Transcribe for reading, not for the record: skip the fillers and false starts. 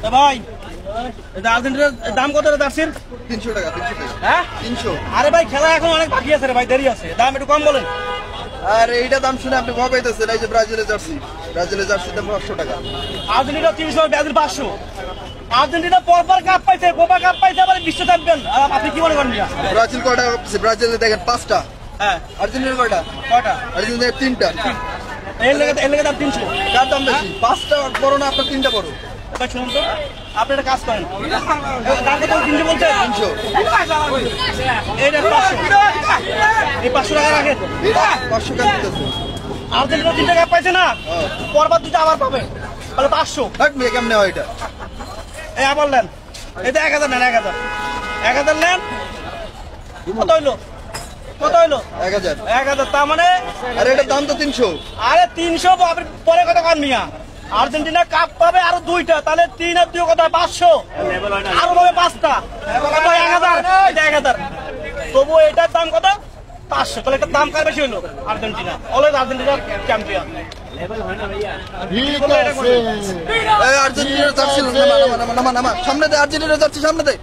ভাই আর্জেন্টিনার দাম কত রে জার্সির? 300 টাকা। 300 টাকা। হ্যাঁ 300। আরে ভাই খেলা এখন অনেক বাকি আছে রে ভাই, দেরি আছে, দাম একটু কম বলেন। আর এইটা দাম শুনে আপনি ভয় পাইতেছেন। এই যে ব্রাজিলের জার্সি, ব্রাজিলের জার্সির দাম 500 টাকা। Argentina 300, Brazil 500। আর্জেন্টিনা পরপর কাপ পাইছে, কোপা কাপ পাইছে, আবার বিশ্ব চ্যাম্পিয়ন। আপনি কি মনে করেন? ব্রাজিল কয়টা? ব্রাজিলে দেখেন 5টা। হ্যাঁ। আর্জেন্টিনার কয়টা? কয়টা? আর্জেন্টিনার 3টা। এর লেগে দাম 300। কার দাম বেশি? 5টা বড় না আপনার 3টা বড়? ভাই শুনুন তো, আপনি একটা কাজ করেন, দাম কত 300 বলছেন? 300। এইটা 500, এই 500 টাকা রাখেন। 500 টাকা দিতেছে। আর্জেন্টিনা 3টা কাপ পাইছে না, পরপর দুটো আবার পাবে, তাহলে 500। দেখ মেয়ে কেমনে হয় এটা? এই আবার নেন, এটা 1000 নেন, 1000 নেন। কত হইলো? কত হইলো? 1000। 1000, তার মানে আরে এটার দাম তো 300। আরে 300 আপনি পরে কত কান মিয়া? আর্জেন্টিনা কাপ পাবে আরো 2টা, তাহলে 3 আর 2 কত? 500, আরো পাবে 5টা, কত? 1000। এটা 1000, তবু এটার দাম কত? 500। তাহলে এটার দাম কার বেশি হইলো? আর্জেন্টিনা। Always Argentina champion. এই আর্জেন্টিনার জার্সি নামা সামনে দে, আর্জেন্টিনার জার্সি সামনে দে।